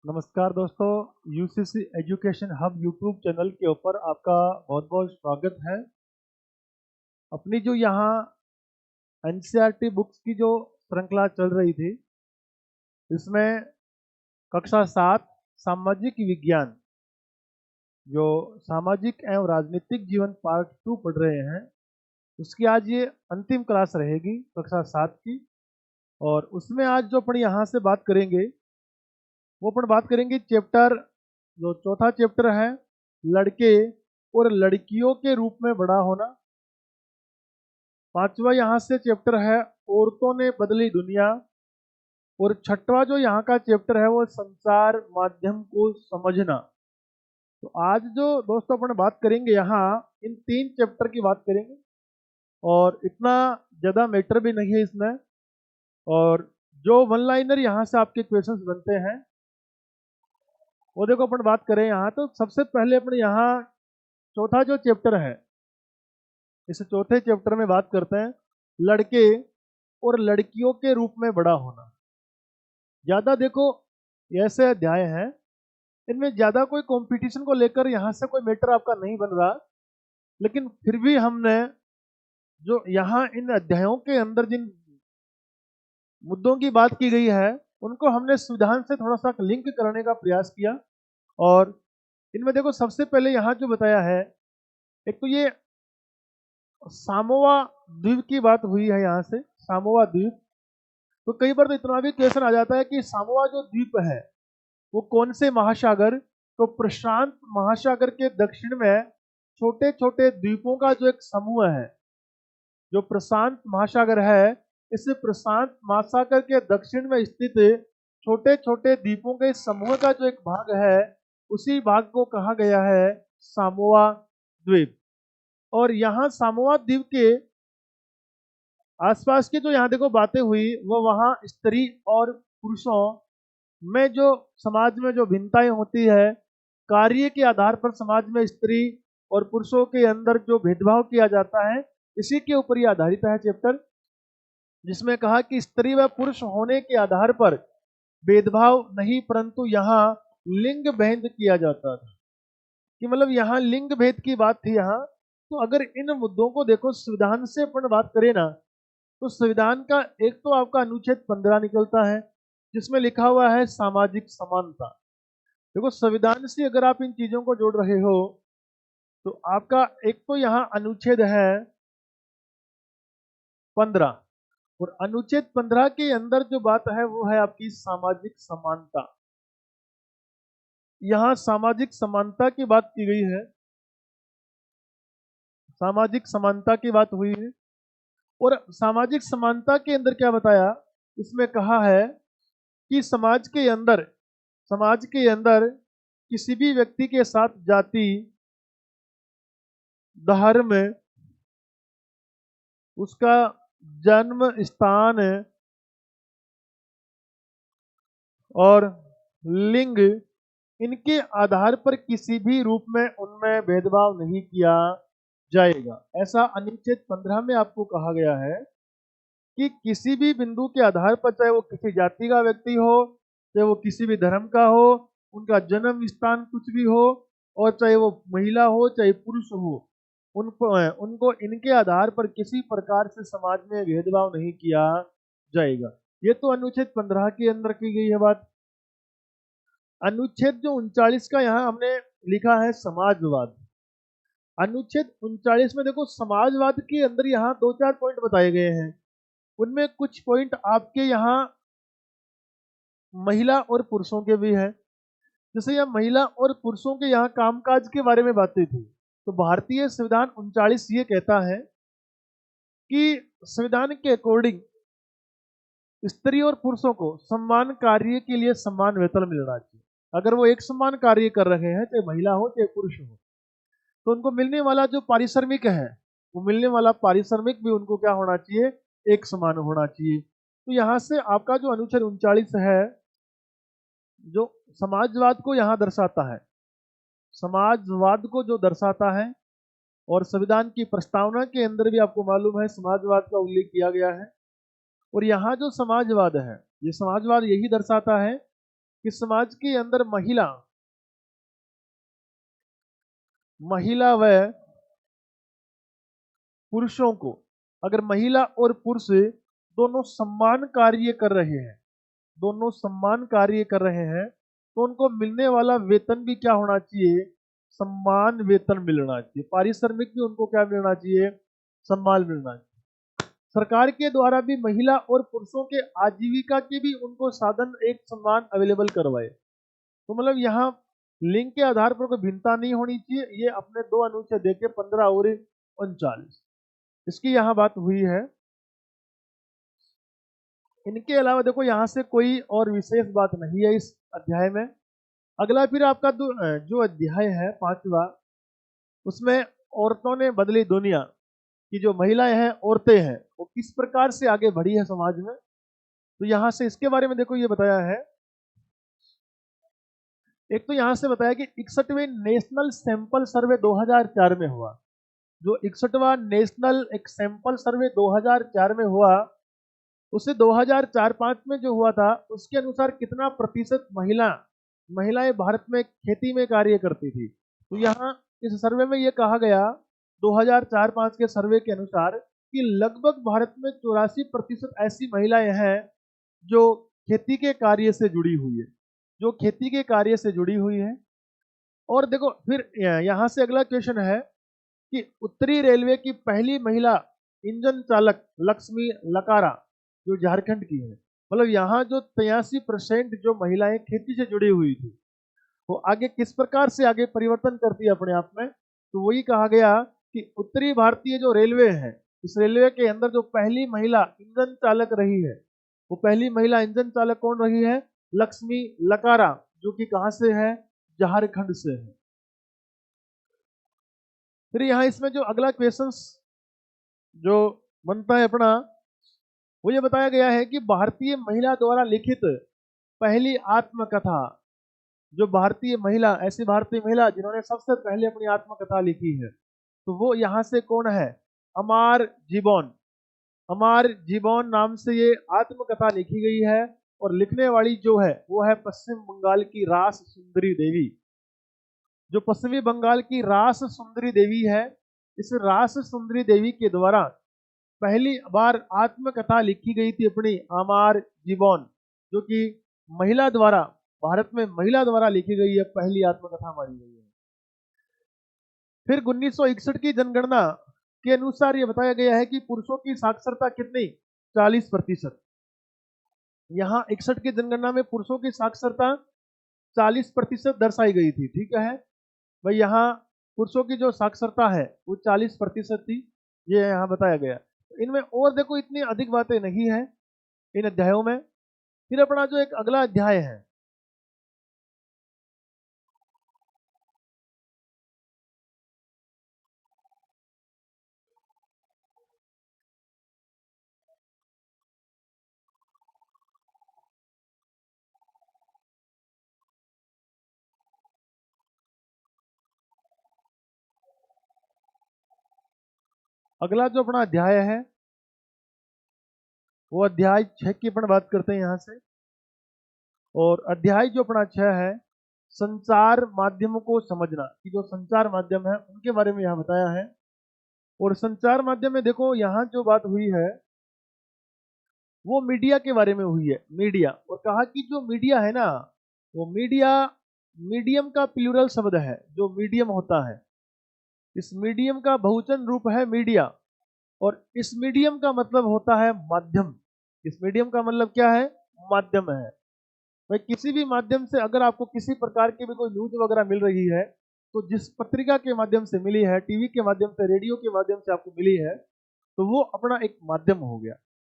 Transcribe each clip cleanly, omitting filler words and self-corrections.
नमस्कार दोस्तों। UCC education hub YouTube channel के ऊपर आपका बहुत बहुत स्वागत है। अपनी जो यहाँ एनसीईआरटी बुक्स की जो श्रृंखला चल रही थी, इसमें कक्षा 7 सामाजिक विज्ञान, जो सामाजिक एवं राजनीतिक जीवन पार्ट 2 पढ़ रहे हैं, उसकी आज ये अंतिम क्लास रहेगी कक्षा 7 की। और उसमें आज जो अपन यहाँ से बात करेंगे, वो अपन बात करेंगे चैप्टर, जो चौथा चैप्टर है, लड़के और लड़कियों के रूप में बड़ा होना। पांचवा यहाँ से चैप्टर है, औरतों ने बदली दुनिया। और छठवा जो यहाँ का चैप्टर है, वो संचार माध्यम को समझना। तो आज जो दोस्तों अपन बात करेंगे यहाँ, इन तीन चैप्टर की बात करेंगे। और इतना ज़्यादा मैटर भी नहीं है इसमें। और जो वन लाइनर यहाँ से आपके क्वेश्चंस बनते हैं, वो देखो अपन बात करें यहाँ, तो सबसे पहले अपन यहाँ चौथा जो चैप्टर है, इस चौथे चैप्टर में बात करते हैं लड़के और लड़कियों के रूप में बड़ा होना। ज्यादा देखो, ये ऐसे अध्याय हैं, इनमें ज्यादा कोई कंपटीशन को लेकर यहाँ से कोई मैटर आपका नहीं बन रहा। लेकिन फिर भी हमने जो यहाँ इन अध्यायों के अंदर जिन मुद्दों की बात की गई है, उनको हमने संविधान से थोड़ा सा लिंक करने का प्रयास किया। और इनमें देखो, सबसे पहले यहाँ जो बताया है, एक तो ये सामोआ द्वीप की बात हुई है। यहाँ से सामोआ द्वीप, तो कई बार तो इतना भी क्वेश्चन आ जाता है कि सामोआ जो द्वीप है वो कौन से महासागर, तो प्रशांत महासागर के दक्षिण में छोटे छोटे द्वीपों का जो एक समूह है, जो प्रशांत महासागर है, इस प्रशांत महासागर के दक्षिण में स्थित छोटे छोटे द्वीपों के समूह का जो एक भाग है, उसी भाग को कहा गया है सामोआ द्वीप। और यहाँ सामोआ द्वीप के आसपास की जो यहाँ देखो बातें हुई, वो वहाँ स्त्री और पुरुषों में जो समाज में जो भिन्नताएं होती है, कार्य के आधार पर समाज में स्त्री और पुरुषों के अंदर जो भेदभाव किया जाता है, इसी के ऊपर ये आधारित है चैप्टर। जिसमें कहा कि स्त्री व पुरुष होने के आधार पर भेदभाव नहीं, परंतु यहाँ लिंग भेद किया जाता था। कि मतलब यहाँ लिंग भेद की बात थी यहाँ। तो अगर इन मुद्दों को देखो, संविधान से अपन बात करें ना, तो संविधान का एक तो आपका अनुच्छेद 15 निकलता है, जिसमें लिखा हुआ है सामाजिक समानता। देखो, संविधान से अगर आप इन चीजों को जोड़ रहे हो, तो आपका एक तो यहाँ अनुच्छेद है 15। और अनुच्छेद 15 के अंदर जो बात है, वो है आपकी सामाजिक समानता। यहाँ सामाजिक समानता की बात की गई है, सामाजिक समानता की बात हुई है। और सामाजिक समानता के अंदर क्या बताया, इसमें कहा है कि समाज के अंदर किसी भी व्यक्ति के साथ जाति, धर्म, उसका जन्म स्थान और लिंग, इनके आधार पर किसी भी रूप में उनमें भेदभाव नहीं किया जाएगा। ऐसा अनुच्छेद 15 में आपको कहा गया है कि किसी भी बिंदु के आधार पर, चाहे वो किसी जाति का व्यक्ति हो, चाहे वो किसी भी धर्म का हो, उनका जन्म स्थान कुछ भी हो, और चाहे वो महिला हो चाहे पुरुष हो, उनको उनको इनके आधार पर किसी प्रकार से समाज में भेदभाव नहीं किया जाएगा। ये तो अनुच्छेद 15 के अंदर की गई है बात। अनुच्छेद जो 39 का यहाँ हमने लिखा है समाजवाद। अनुच्छेद 39 में देखो, समाजवाद के अंदर यहाँ दो चार पॉइंट बताए गए हैं। उनमें कुछ पॉइंट आपके यहाँ महिला और पुरुषों के भी हैं। जैसे यहाँ महिला और पुरुषों के यहाँ कामकाज के बारे में बातें थी, तो भारतीय संविधान 39 ये कहता है कि संविधान के अकॉर्डिंग स्त्री और पुरुषों को समान कार्य के लिए समान वेतन मिलना चाहिए। अगर वो एक समान कार्य कर रहे हैं, चाहे महिला हो चाहे पुरुष हो, तो उनको मिलने वाला जो पारिश्रमिक है, वो मिलने वाला पारिश्रमिक भी उनको क्या होना चाहिए, एक समान होना चाहिए। तो यहाँ से आपका जो अनुच्छेद 39 है, जो समाजवाद को यहाँ दर्शाता है, समाजवाद को जो दर्शाता है, और संविधान की प्रस्तावना के अंदर भी आपको मालूम है समाजवाद का उल्लेख किया गया है। और यहाँ जो समाजवाद है, ये समाजवाद यही दर्शाता है कि समाज के अंदर महिला व पुरुषों को, अगर महिला और पुरुष दोनों समान कार्य कर रहे हैं, दोनों समान कार्य कर रहे हैं, तो उनको मिलने वाला वेतन भी क्या होना चाहिए? सम्मान वेतन मिलना चाहिए। पारिश्रमिक भी उनको क्या मिलना चाहिए? सम्मान मिलना चाहिए। सरकार के द्वारा भी महिला और पुरुषों के आजीविका के भी उनको साधन एक समान अवेलेबल करवाए। तो मतलब यहाँ लिंग के आधार पर कोई भिन्नता नहीं होनी चाहिए। ये अपने दो अनुच्छेद देखे 15 और 39, इसकी यहाँ बात हुई है। इनके अलावा देखो यहाँ से कोई और विशेष बात नहीं है इस अध्याय में। अगला फिर आपका जो अध्याय है 5वां, उसमें औरतों ने बदली दुनिया की जो महिलाएं हैं, औरतें हैं, वो किस प्रकार से आगे बढ़ी है समाज में। तो यहाँ से इसके बारे में देखो ये बताया है। एक तो यहाँ से बताया कि 61वें नेशनल सैंपल सर्वे 2004 में हुआ। जो 61वां नेशनल एक सैंपल सर्वे 2004 में हुआ, उससे 2004-5 में जो हुआ था उसके अनुसार कितना प्रतिशत महिलाएं भारत में खेती में कार्य करती थी। तो यहाँ इस सर्वे में ये कहा गया 2004-5 के सर्वे के अनुसार कि लगभग भारत में 84% ऐसी महिलाएं हैं जो खेती के कार्य से जुड़ी हुई है, जो खेती के कार्य से जुड़ी हुई है। और देखो फिर यहाँ से अगला क्वेश्चन है कि उत्तरी रेलवे की पहली महिला इंजन चालक लक्ष्मी लकारा जो झारखंड की है, मतलब यहाँ जो 83% जो महिलाएं खेती से जुड़ी हुई थी, वो आगे किस प्रकार से आगे परिवर्तन करती है अपने आप में। तो वही कहा गया कि उत्तरी भारतीय जो रेलवे है, इस रेलवे के अंदर जो पहली महिला इंजन चालक रही है, वो पहली महिला इंजन चालक कौन रही है? लक्ष्मी लकारा, जो कि कहां से है? झारखंड से है। फिर यहाँ इसमें जो अगला क्वेश्चन जो बनता है अपना, वो ये बताया गया है कि भारतीय महिला द्वारा लिखित पहली आत्मकथा, जो भारतीय महिला, ऐसी भारतीय महिला जिन्होंने सबसे पहले अपनी आत्मकथा लिखी है, तो वो यहाँ से कौन है? अमार जीबॉन। अमार जीबॉन नाम से ये आत्मकथा लिखी गई है, और लिखने वाली जो है वो है पश्चिम बंगाल की रास सुंदरी देवी। जो पश्चिमी बंगाल की रास सुंदरी देवी है, इस रास सुंदरी देवी के द्वारा पहली बार आत्मकथा लिखी गई थी अपनी अमार जीबॉन, जो कि महिला द्वारा, भारत में महिला द्वारा लिखी गई है, पहली आत्मकथा मानी गई है। फिर 1961 की जनगणना के अनुसार यह बताया गया है कि पुरुषों की साक्षरता कितनी? 40%। यहाँ 61 की जनगणना में पुरुषों की साक्षरता 40% दर्शाई गई थी। ठीक है भाई, यहाँ पुरुषों की जो साक्षरता है वो 40% थी, ये यहाँ बताया गया। इनमें और देखो इतनी अधिक बातें नहीं है इन अध्यायों में। फिर अपना जो एक अगला अध्याय है, अगला जो अपना अध्याय है वो अध्याय 6 की अपन बात करते हैं यहाँ से। और अध्याय जो अपना 6 है, संचार माध्यमों को समझना, कि जो संचार माध्यम है उनके बारे में यहाँ बताया है। और संचार माध्यम में देखो यहाँ जो बात हुई है वो मीडिया के बारे में हुई है। मीडिया, और कहा कि जो मीडिया है ना, वो मीडियम का प्लूरल शब्द है। जो मीडियम होता है, इस मीडियम का बहुवचन रूप है मीडिया, और इस मीडियम का मतलब होता है माध्यम। इस मीडियम का मतलब क्या है? माध्यम है। भाई किसी भी माध्यम से अगर आपको किसी प्रकार की भी कोई न्यूज वगैरह मिल रही है, तो जिस पत्रिका के माध्यम से मिली है, टीवी के माध्यम से, रेडियो के माध्यम से आपको मिली है, तो वो अपना एक माध्यम हो गया।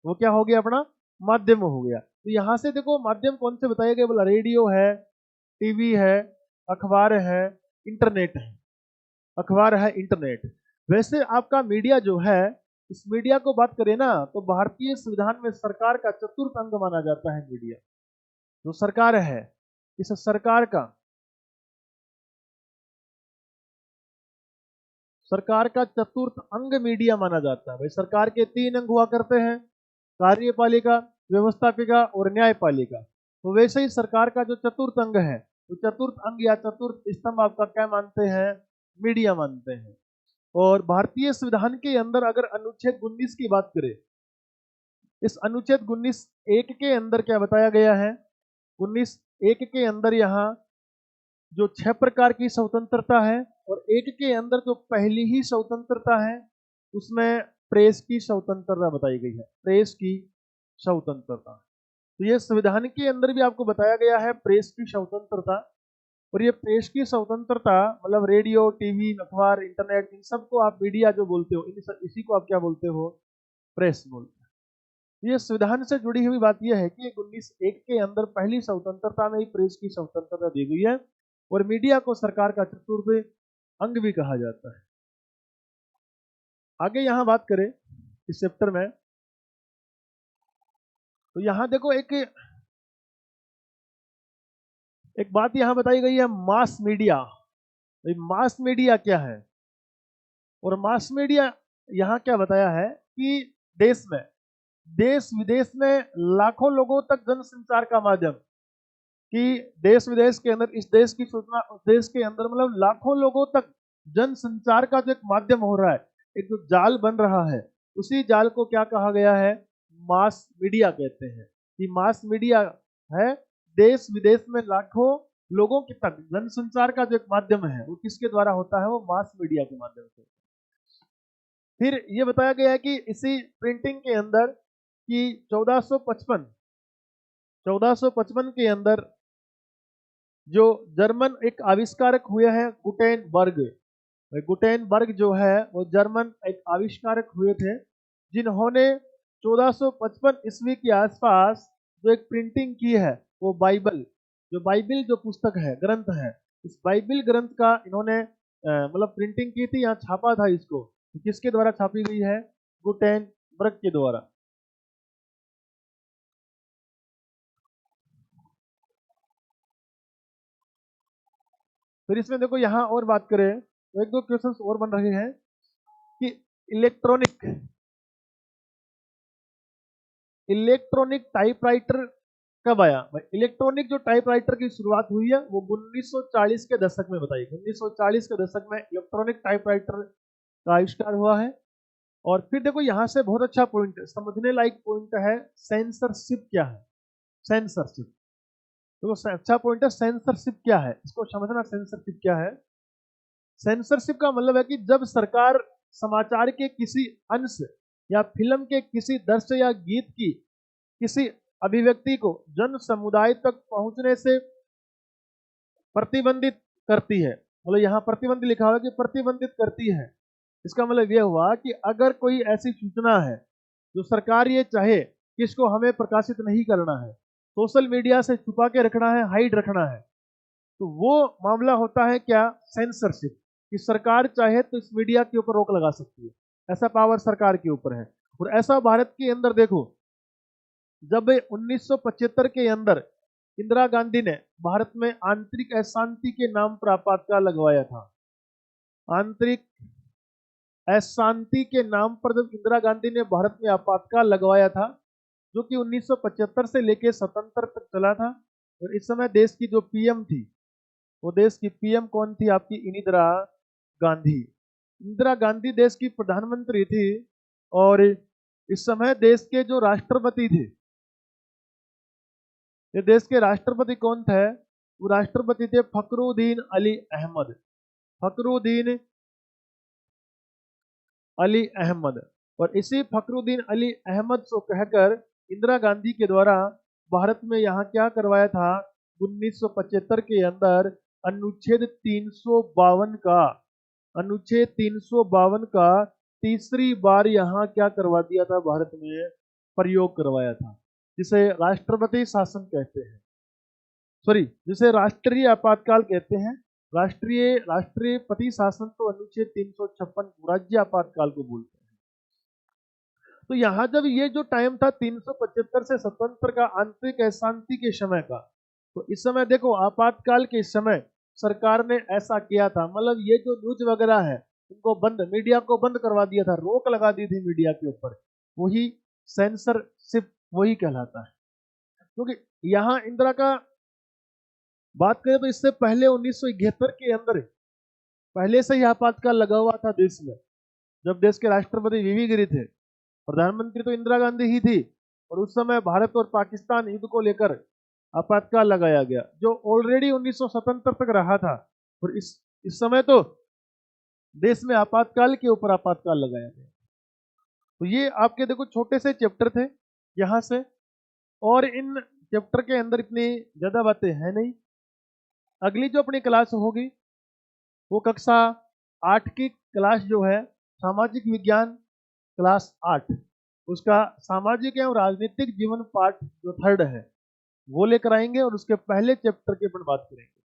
वो क्या हो गया? अपना माध्यम हो गया। तो यहाँ से देखो माध्यम कौन से बताए गए? बोला रेडियो है, टीवी है, अखबार है, इंटरनेट है। अखबार है, इंटरनेट। वैसे आपका मीडिया जो है, इस मीडिया को बात करें ना, तो भारतीय संविधान में सरकार का चतुर्थ अंग माना जाता है मीडिया। जो सरकार है, इस सरकार का चतुर्थ अंग मीडिया माना जाता है। भाई सरकार के 3 अंग हुआ करते हैं, कार्यपालिका, व्यवस्थापिका और न्यायपालिका। तो वैसे ही सरकार का जो चतुर्थ अंग है, तो चतुर्थ अंग या चतुर्थ स्तंभ आपका क्या मानते हैं? मीडिया मानते हैं। और भारतीय संविधान के अंदर अगर अनुच्छेद 19 की बात करें, इस अनुच्छेद 19(1) के अंदर क्या बताया गया है? 19(1) के अंदर यहाँ जो 6 प्रकार की स्वतंत्रता है और 1 के अंदर जो पहली ही स्वतंत्रता है उसमें प्रेस की स्वतंत्रता बताई गई है, प्रेस की स्वतंत्रता। तो ये संविधान के अंदर भी आपको बताया गया है प्रेस की स्वतंत्रता। और ये प्रेस की स्वतंत्रता मतलब रेडियो, टीवी, अखबार, इंटरनेट, इन सबको आप मीडिया जो बोलते हो, इसी को आप क्या बोलते हो? प्रेस बोलते हो। ये संविधान से जुड़ी हुई बात यह है कि 19(1) के अंदर पहली स्वतंत्रता में ही प्रेस की स्वतंत्रता दी गई है और मीडिया को सरकार का चतुर्थ अंग भी कहा जाता है। आगे यहां बात करें इस चैप्टर में, तो यहां देखो एक बात यहां बताई गई है, मास मीडिया। मास मीडिया क्या है? और मास मीडिया यहां क्या बताया है कि देश में, देश विदेश में लाखों लोगों तक जनसंचार का माध्यम, कि देश विदेश के अंदर इस देश की सूचना उस देश के अंदर, मतलब लाखों लोगों तक जनसंचार का जो एक माध्यम हो रहा है, एक जो जाल बन रहा है, उसी जाल को क्या कहा गया है? मास मीडिया कहते हैं। कि मास मीडिया है देश विदेश में लाखों लोगों के तक जनसंचार का जो एक माध्यम है वो किसके द्वारा होता है? वो मास मीडिया के माध्यम से। फिर ये बताया गया है कि इसी प्रिंटिंग के अंदर कि 1455 के अंदर जो जर्मन एक आविष्कारक हुए हैं गुटेनबर्ग। गुटेनबर्ग जो है वो जर्मन एक आविष्कारक हुए थे, जिन्होंने 1455 ईस्वी के आसपास जो एक प्रिंटिंग की है, वो बाइबल, जो बाइबल जो पुस्तक है, ग्रंथ है, इस बाइबल ग्रंथ का इन्होंने मतलब प्रिंटिंग की थी, यहाँ छापा था इसको। किसके द्वारा छापी गई है? गुटेनबर्ग के द्वारा। फिर इसमें देखो यहाँ और बात करें तो एक दो क्वेश्चंस और बन रहे हैं कि इलेक्ट्रॉनिक इलेक्ट्रॉनिक टाइपराइटर कब आया? इलेक्ट्रॉनिक जो टाइपराइटर की शुरुआत हुई है वो 1940 के दशक में बताई। 1940 के दशक में इलेक्ट्रॉनिक टाइपराइटर का आविष्कार हुआ है। और फिर देखो यहाँ से बहुत अच्छा पॉइंट समझने लायक पॉइंट है, सेंसरशिप क्या है? सेंसरशिप देखो अच्छा पॉइंट है। सेंसरशिप क्या है इसको समझना। सेंसरशिप क्या है? सेंसरशिप का मतलब है कि जब सरकार समाचार के किसी अंश या फिल्म के किसी दृश्य या गीत की किसी अभिव्यक्ति को जन समुदाय तक पहुंचने से प्रतिबंधित करती है, मतलब यहाँ प्रतिबंध लिखा हुआ है कि प्रतिबंधित करती है। इसका मतलब यह हुआ कि अगर कोई ऐसी सूचना है जो सरकार ये चाहे कि इसको हमें प्रकाशित नहीं करना है, सोशल मीडिया से छुपा के रखना है, हाइड रखना है, तो वो मामला होता है क्या? सेंसरशिप। कि सरकार चाहे तो इस मीडिया के ऊपर रोक लगा सकती है, ऐसा पावर सरकार के ऊपर है। और ऐसा भारत के अंदर देखो, जब 1975 के अंदर इंदिरा गांधी ने भारत में आंतरिक अशांति के नाम पर आपातकाल लगवाया था। आंतरिक अशांति के नाम पर जब इंदिरा गांधी ने भारत में आपातकाल लगवाया था, जो कि 1975 से लेकर 77 तक चला था। और इस समय देश की जो पीएम थी, वो देश की पीएम कौन थी? आपकी इंदिरा गांधी। इंदिरा गांधी देश की प्रधानमंत्री थी। और इस समय देश के जो राष्ट्रपति थे, ये देश के राष्ट्रपति कौन थे? वो राष्ट्रपति थे फखरुद्दीन अली अहमद। फखरुद्दीन अली अहमद। और इसी फखरुद्दीन अली अहमद को कहकर इंदिरा गांधी के द्वारा भारत में यहाँ क्या करवाया था? 1975 के अंदर अनुच्छेद 352 का, अनुच्छेद 352 का तीसरी बार यहाँ क्या करवा दिया था? भारत में प्रयोग करवाया था, जिसे राष्ट्रपति शासन कहते हैं, सॉरी जिसे राष्ट्रीय आपातकाल कहते हैं। राष्ट्रपति शासन तो अनुच्छेद 356 राज्य आपातकाल को बोलते हैं। तो यहाँ जब ये जो टाइम था 375 से 77 का, आंतरिक अशांति के समय का, तो इस समय देखो आपातकाल के समय सरकार ने ऐसा किया था, मतलब ये जो न्यूज वगैरह है उनको बंद, मीडिया को बंद करवा दिया था, रोक लगा दी थी मीडिया के ऊपर। वही सेंसरशिप वही कहलाता है। क्योंकि यहाँ इंदिरा का बात करें तो इससे पहले 1971 के अंदर पहले से ही आपातकाल लगा हुआ था देश में, जब देश के राष्ट्रपति वीवी गिरी थे। प्रधानमंत्री तो इंदिरा गांधी ही थी, और उस समय भारत और पाकिस्तान युद्ध को लेकर आपातकाल लगाया गया, जो ऑलरेडी 1977 तक रहा था। और इस समय तो देश में आपातकाल के ऊपर आपातकाल लगाया गया। तो ये आपके देखो छोटे से चैप्टर थे यहाँ से, और इन चैप्टर के अंदर इतनी ज्यादा बातें है नहीं। अगली जो अपनी क्लास होगी वो कक्षा 8 की क्लास जो है, सामाजिक विज्ञान क्लास 8, उसका सामाजिक एवं राजनीतिक जीवन पाठ जो 3rd है वो लेकर आएंगे, और उसके पहले चैप्टर की अपन बात करेंगे।